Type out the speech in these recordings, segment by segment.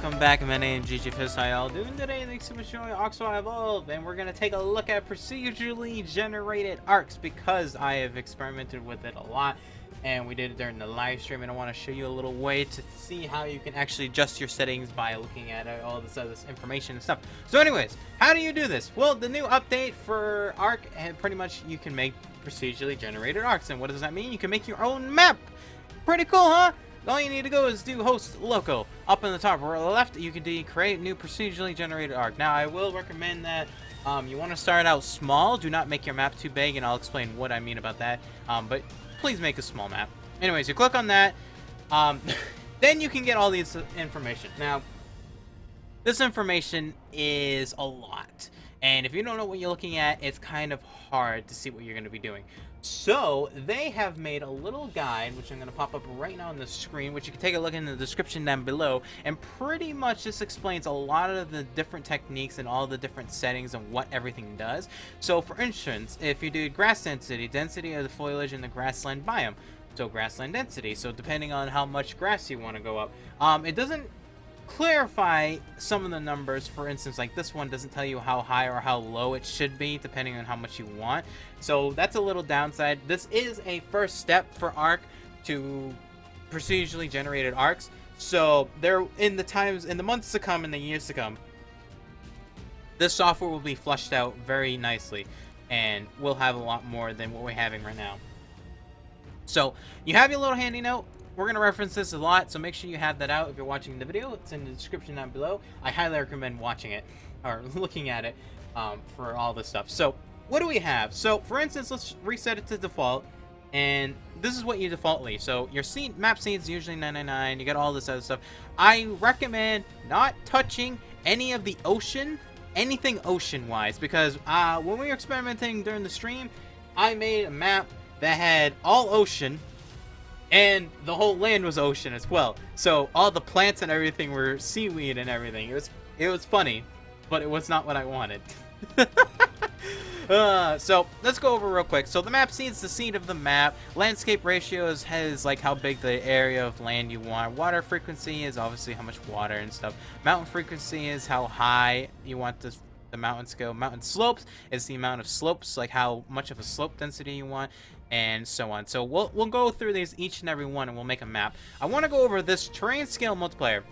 welcome back. My name is Fizz. How y'all doing today? Thanks so much for joining ARK Evolve, and we're gonna take a look at procedurally generated ARKs because I have experimented with it a lot, and we did it during the live stream. And I want to show you a little way to see how you can actually adjust your settings by looking at all this other information and stuff. So, anyways, how do you do this? Well, the new update for ARK, and pretty much you can make procedurally generated ARKs. And what does that mean? You can make your own map. Pretty cool, huh? All you need to go is do host local. Up in the top or left, you can create new procedurally generated ARK. Now, I will recommend that you want to start out small. Do not make your map too big, and I'll explain what I mean about that. But please make a small map. Anyways, you click on that. Then you can get all this information. Now, this information is a lot. And if you don't know what you're looking at, it's kind of hard to see what you're going to be doing. So, they have made a little guide, which I'm going to pop up right now on the screen, which you can take a look in the description down below. And pretty much this explains a lot of the different techniques and all the different settings and what everything does. So, for instance, if you do grass density, density of the foliage in the grassland biome. So, grassland density. So, depending on how much grass you want to go up. It doesn't clarify some of the numbers. For instance, like this one doesn't tell you how high or how low it should be depending on how much you want, so that's a little downside. This is a first step for ARK to procedurally generated ARKs, so there in the months to come, in the years to come, this software will be flushed out very nicely and we'll have a lot more than what we're having right now. So you have your little handy note. We're going to reference this a lot, so make sure you have that out if you're watching the video. It's in the description down below. I highly recommend watching it, or looking at it, for all this stuff. So, what do we have? So, for instance, let's reset it to default, and this is what you default leave. So, your map seed is usually 999, you got all this other stuff. I recommend not touching any of the ocean, anything ocean-wise, because when we were experimenting during the stream, I made a map that had all ocean, and the whole land was ocean as well. So all the plants and everything were seaweed and everything. It was funny, but it was not what I wanted. So let's go over real quick. So the map seed's the seed of the map. Landscape ratios has like how big the area of land you want. Water frequency is obviously how much water and stuff. Mountain frequency is how high you want the mountains to go. Mountain slopes is the amount of slopes, like how much of a slope density you want, and so on. So we'll go through these each and every one, and we'll make a map. I want to go over this terrain scale multiplier.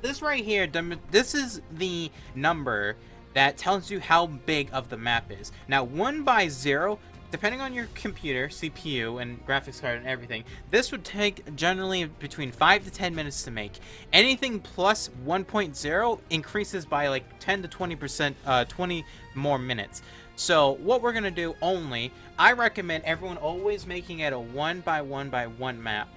This right here, this is the number that tells you how big of the map is. Now, 1 by 0, depending on your computer, CPU, and graphics card and everything, this would take generally between 5 to 10 minutes to make. Anything plus 1.0 increases by like 10 to 20%, 20 more minutes. So what we're gonna do only, I recommend everyone always making it a 1 by 1 by 1 map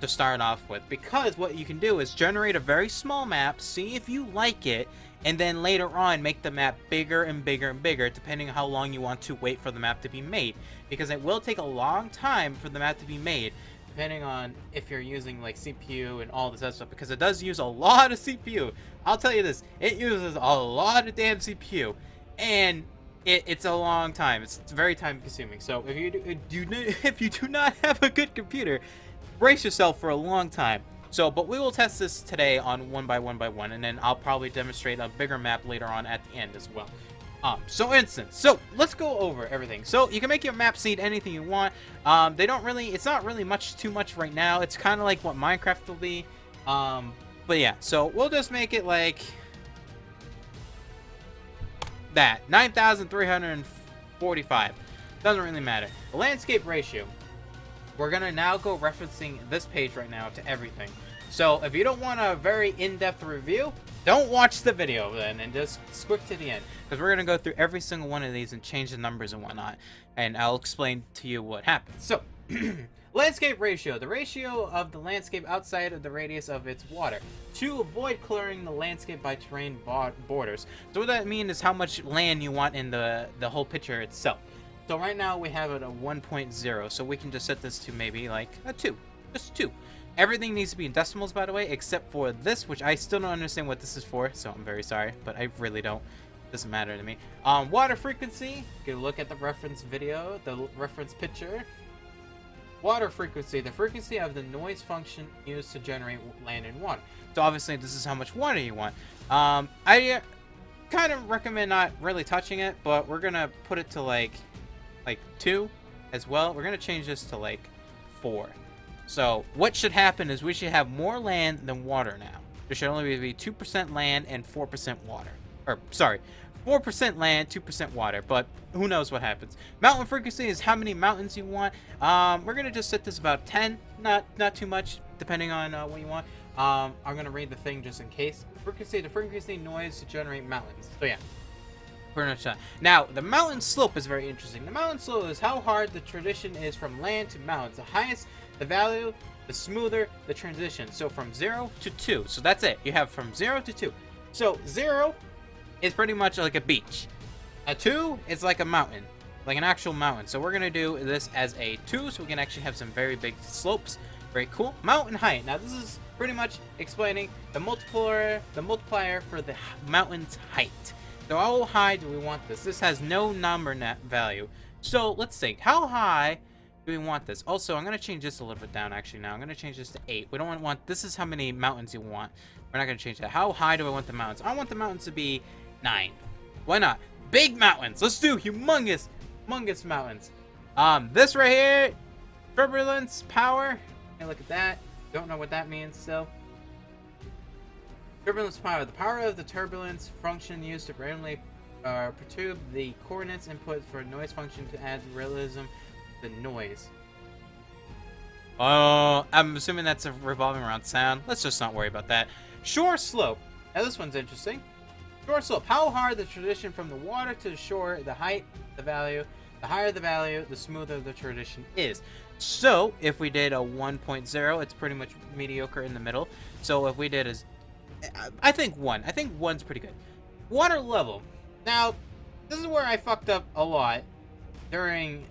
to start off with, because what you can do is generate a very small map, see if you like it, and then later on make the map bigger and bigger and bigger, depending on how long you want to wait for the map to be made, because it will take a long time for the map to be made, depending on if you're using like CPU and all this other stuff, because it does use a lot of CPU. I'll tell you this, it uses a lot of damn CPU, and it's a long time. It's very time consuming. So if you do not have a good computer, brace yourself for a long time. So, but we will test this today on 1 by 1 by 1, and then I'll probably demonstrate a bigger map later on at the end as well. So let's go over everything. So you can make your map seed anything you want. It's not really too much right now. It's kind of like what Minecraft will be. But yeah, so we'll just make it like that, 9,345. Doesn't really matter. The landscape ratio, we're gonna now go referencing this page right now to everything. So if you don't want a very in-depth review, don't watch the video then, and just quick to the end, because we're gonna go through every single one of these and change the numbers and whatnot, and I'll explain to you what happens. So landscape ratio, the ratio of the landscape outside of the radius of its water, to avoid clearing the landscape by terrain borders. So what that means is how much land you want in the whole picture itself. So right now we have it at 1.0, so we can just set this to maybe like a 2, just 2. Everything needs to be in decimals, by the way, except for this, which I still don't understand what this is for, so I'm very sorry, but I really don't. Doesn't matter to me. Water frequency, you can look at the reference video, the reference picture. Water frequency, the frequency of the noise function used to generate land and water. So obviously this is how much water you want. I kind of recommend not really touching it, but we're gonna put it to like 2 as well. We're gonna change this to like 4. So what should happen is we should have more land than water now. There should only be 2% land and 4% water. Or sorry, 4% land, 2% water, but who knows what happens. Mountain frequency is how many mountains you want. We're gonna just set this about 10, not too much, depending on what you want. I'm gonna read the thing just in case. Frequency, the frequency noise to generate mountains. So yeah, pretty much that. Now, the mountain slope is very interesting. The mountain slope is how hard the transition is from land to mountains. The highest the value, the smoother the transition. So from 0 to 2. So that's it. You have from 0 to 2. So 0 is pretty much like a beach. A 2 is like a mountain, like an actual mountain. So we're gonna do this as a 2, so we can actually have some very big slopes. Very cool. Mountain height. Now this is pretty much explaining the multiplier for the mountain's height. So how high do we want this? This has no number net value. So let's think. How high do we want this? Also, I'm gonna change this a little bit down. Actually, now I'm gonna change this to 8. We don't want. This is how many mountains you want. We're not gonna change that. How high do I want the mountains? I want the mountains to be 9. Why not? Big mountains. Let's do humongous mountains. This right here, turbulence power. Hey, look at that. Don't know what that means still. Turbulence power. The power of the turbulence function used to randomly perturb the coordinates input for noise function to add realism to the noise. Oh, I'm assuming that's a revolving around sound. Let's just not worry about that. Shore slope. Now this one's interesting. Shore slope. How hard the transition from the water to the shore, the height, the value. The higher the value, the smoother the transition is. So, if we did a 1.0, it's pretty much mediocre in the middle. So, if we did I think 1. I think 1's pretty good. Water level. Now, this is where I fucked up a lot during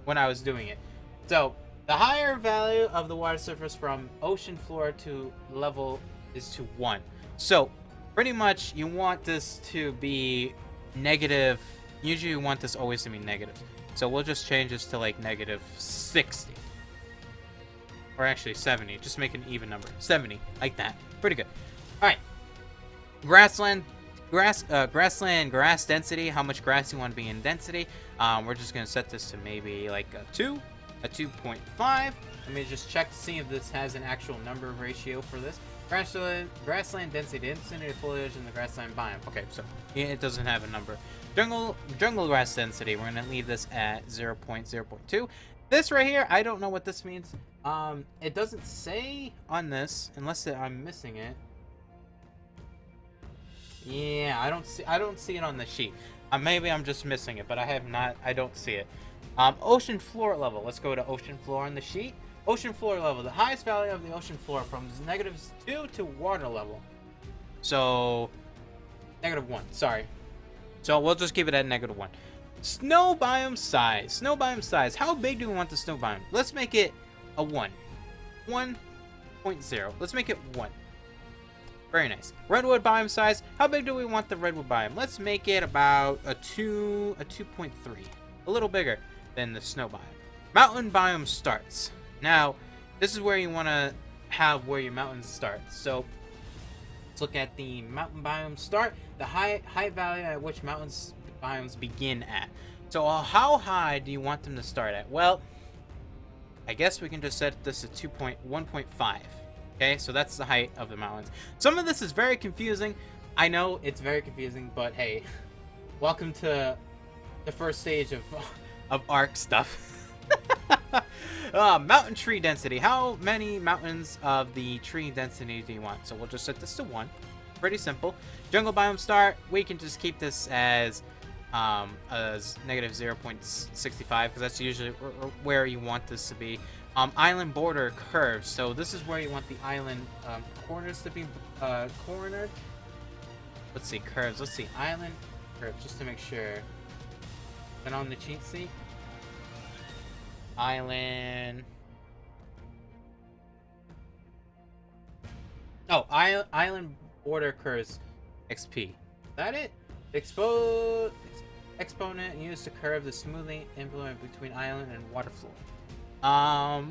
when I was doing it. So, the higher value of the water surface from ocean floor to level is to 1. So, pretty much, you want this to be negative. Usually you want this always to be negative. So we'll just change this to like negative 60. Or actually 70. Just make an even number. 70. Like that. Pretty good. Alright. Grass density. How much grass you want to be in density. We're just going to set this to maybe like a 2. A 2.5. Let me just check to see if this has an actual number ratio for this. Grassland density of foliage in the grassland biome. Okay, so it doesn't have a number. Jungle grass density. We're gonna leave this at 0.0.2. This right here, I don't know what this means. It doesn't say on this unless I'm missing it. Yeah, I don't see it on the sheet. Maybe I'm just missing it, but I don't see it. Ocean floor level. Let's go to ocean floor on the sheet. Ocean floor level. The highest value of the ocean floor from -2 to water level. So, -1. Sorry. So we'll just keep it at -1. Snow biome size. Snow biome size. How big do we want the snow biome? Let's make it a 1. 1.0. Let's make it 1. Very nice. Redwood biome size. How big do we want the redwood biome? Let's make it about a 2.3. A little bigger than the snow biome. Mountain biome starts. Now, this is where you want to have where your mountains start. So, let's look at the mountain biome start. The height value at which mountains biomes begin at. So, how high do you want them to start at? Well, I guess we can just set this at 1.5. Okay, so that's the height of the mountains. Some of this is very confusing. I know it's very confusing, but hey, welcome to the first stage of ARK stuff. Mountain tree density. How many mountains of the tree density do you want? So we'll just set this to 1. Pretty simple. Jungle biome start. We can just keep this as -0.65 because that's usually where you want this to be. Island border curves. So this is where you want the island corners to be cornered. Let's see, curves. Let's see, island curves just to make sure. And on the cheat sheet. Island. Oh, island border curves XP. Is that it? Exponent used to curve the smoothly implement between island and water floor. I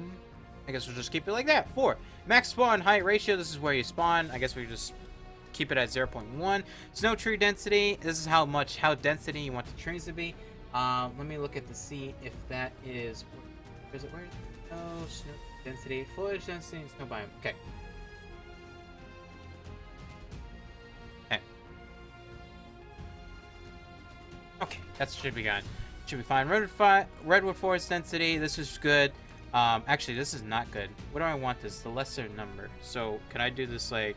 guess we'll just keep it like that. 4. Max spawn height ratio. This is where you spawn. I guess we just keep it at 0.1. Snow tree density. This is how density you want the trees to be. Let me look at to see if that is. Where is it? Oh, snow density, foliage density, snow biome. Okay. Okay, that should be gone. Should be fine. Redwood forest density. This is good. Actually, this is not good. What do I want this? The lesser number. So, can I do this like...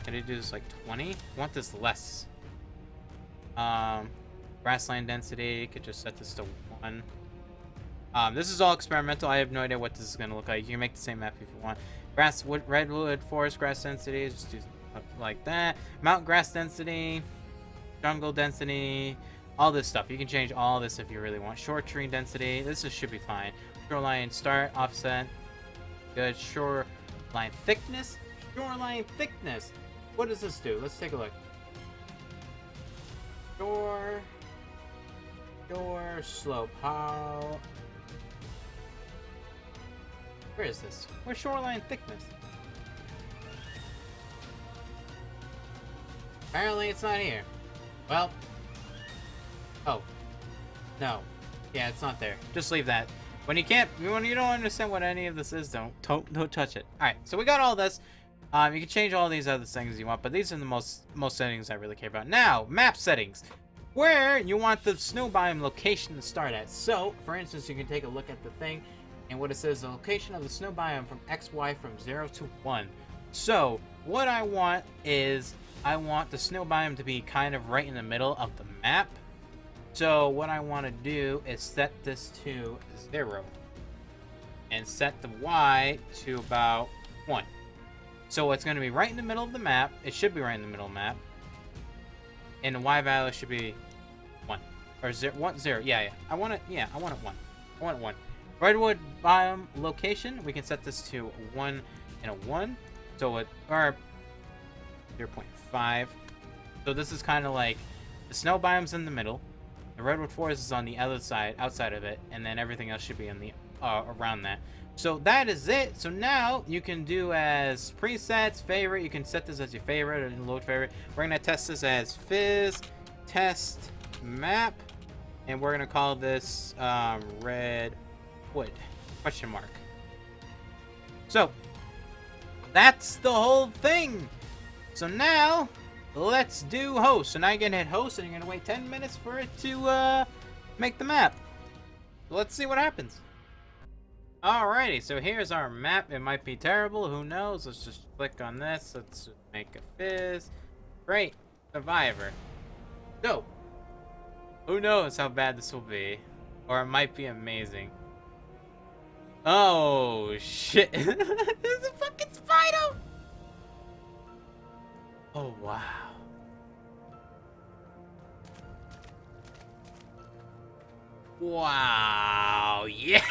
Can I do this like 20? I want this less. Grassland density. Could just set this to 1. This is all experimental. I have no idea what this is going to look like. You can make the same map if you want. Redwood forest grass density. Just do like that. Mountain grass density. Jungle density. All this stuff. You can change all this if you really want. Short tree density. This should be fine. Shoreline start. Offset. Good. Shoreline thickness. Shoreline thickness. What does this do? Let's take a look. Shore slope. How? Where is this? Where's shoreline thickness? Apparently it's not here. Well. Oh. No. Yeah, it's not there. Just leave that. When you don't understand what any of this is, don't touch it. Alright, so we got all this. You can change all these other things you want, but these are the most settings I really care about. Now, map settings. Where you want the snow biome location to start at. So, for instance, you can take a look at the thing, and what it says, the location of the snow biome from XY from 0 to 1. So, what I want is, I want the snow biome to be kind of right in the middle of the map. So, what I want to do is set this to 0. And set the Y to about 1. So, it's going to be right in the middle of the map. It should be right in the middle of the map. And the Y value should be 1. Or 0. 1, 0. Yeah. I want it 1. I want it 1. Redwood biome location. We can set this to 1 and a 1. So it, or 0.5. So this is kind of like the snow biome's in the middle. The redwood forest is on the other side, outside of it, and then everything else should be in the around that. So that is it. So now you can do as presets, favorite. You can set this as your favorite or load favorite. We're gonna test this as Fizz test map, and we're gonna call this Redwood question mark. So that's the whole thing. So now let's do host. So now you're gonna hit host, and you're gonna wait 10 minutes for it to make the map. So let's see what happens. Alrighty, so here's our map. It might be terrible, who knows? Let's just click on this. Let's just make a Fizz. Great. Survivor. Go. Who knows how bad this will be? Or it might be amazing. Oh, shit. There's a fucking spider! Oh, wow. Wow, yeah!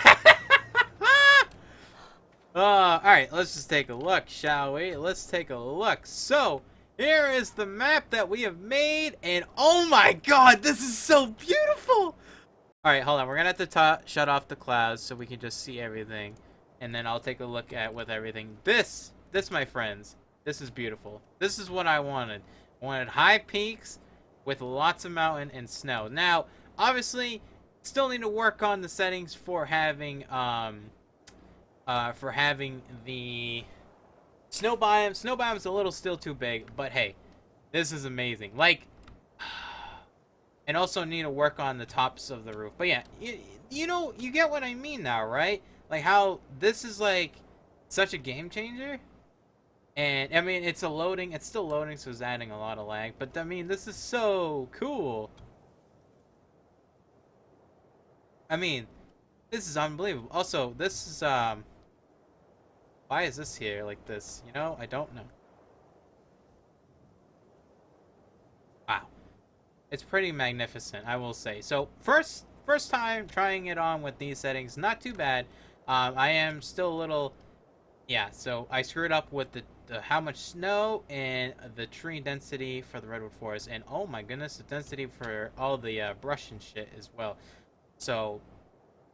Alright, let's just take a look, shall we? Let's take a look. So, here is the map that we have made, and oh my god, this is so beautiful! Alright, hold on, we're gonna have to shut off the clouds so we can just see everything. And then I'll take a look at with everything. This, my friends, this is beautiful. This is what I wanted. I wanted high peaks with lots of mountain and snow. Now, obviously, still need to work on the settings for having the snow biome. Snow biome's a little still too big, but hey, this is amazing. Like, and also need to work on the tops of the roof. But yeah, you know, you get what I mean now, right? Like how this is like such a game changer. And I mean, it's still loading, so it's adding a lot of lag. But I mean, this is so cool. I mean, this is unbelievable. Also, this is why is this here like this? You know, I don't know. Wow. It's pretty magnificent, I will say. So, first time trying it on with these settings, not too bad. I am still a little, yeah, so I screwed up with the how much snow and the tree density for the redwood forest, and oh my goodness, the density for all the brush and shit as well. So,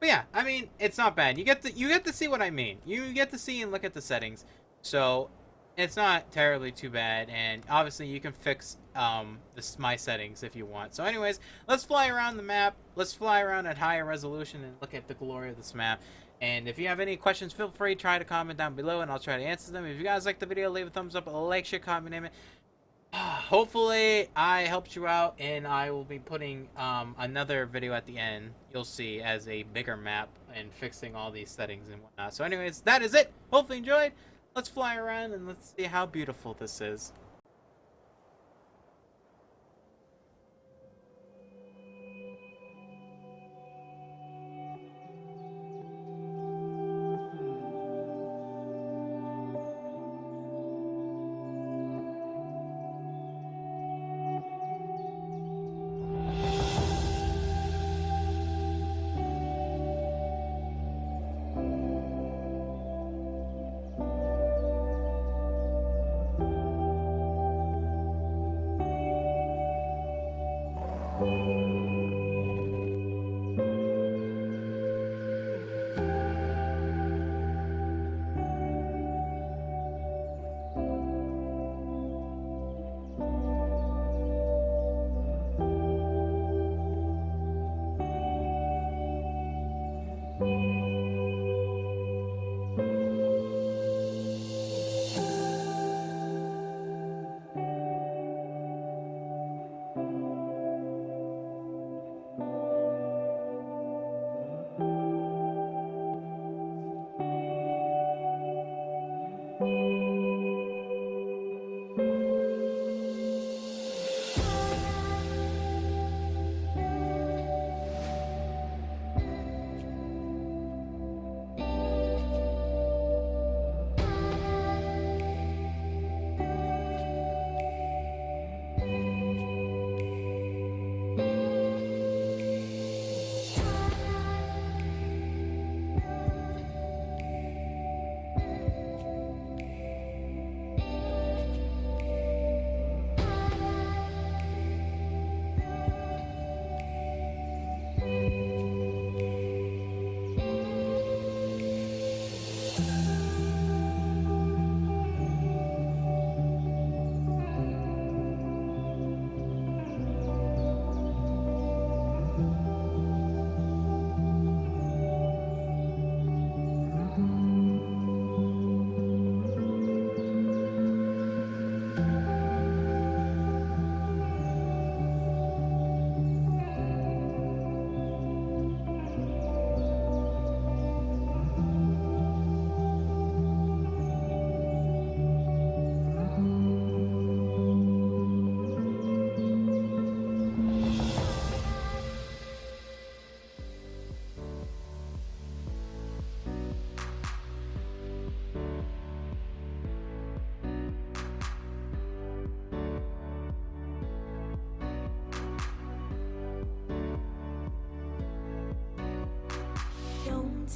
But yeah, I mean, it's not bad. You get to see what I mean. You get to see and look at the settings. So it's not terribly too bad, and obviously you can fix my settings if you want. So anyways, let's fly around the map. Let's fly around at higher resolution and look at the glory of this map. And if you have any questions, feel free to try to comment down below and I'll try to answer them. If you guys like the video, leave a thumbs up, a like, share, comment, name it. Hopefully I helped you out, and I will be putting another video at the end, you'll see, as a bigger map and fixing all these settings and whatnot. So anyways, that is it. Hopefully you enjoyed. Let's fly around and let's see how beautiful this is.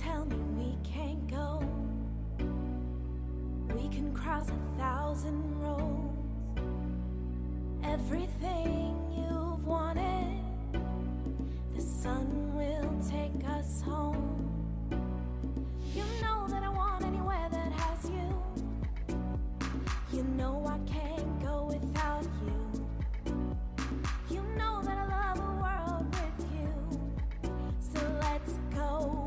Tell me we can't go. We can cross 1,000 roads. Everything you've wanted. The sun will take us home. You know that I want anywhere that has you. You know I can't go without you. You know that I love a world with you. So let's go.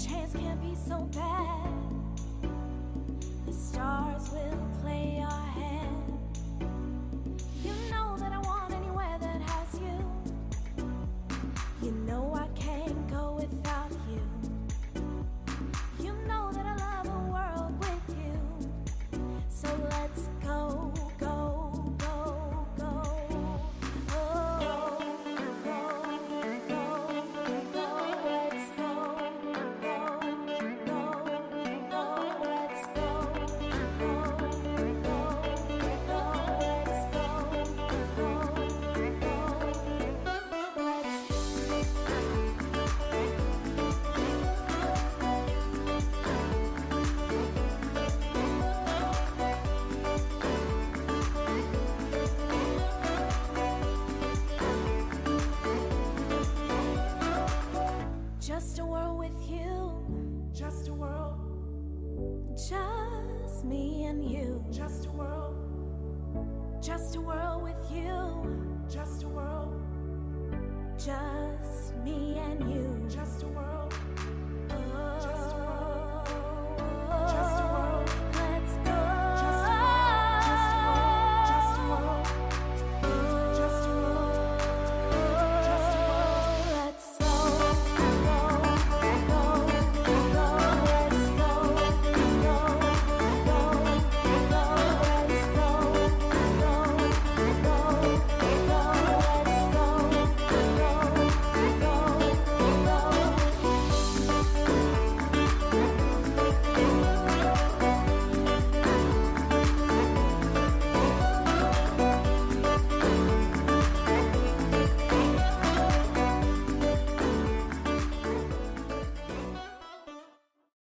Chance can't be so bad. The stars will play our hand. You know that I want anywhere that has you. You know I can't go without you. Just a world with you. Just a world. Just me and you. Just a world. Just a world with you. Just a world. Just me and you. Just a world.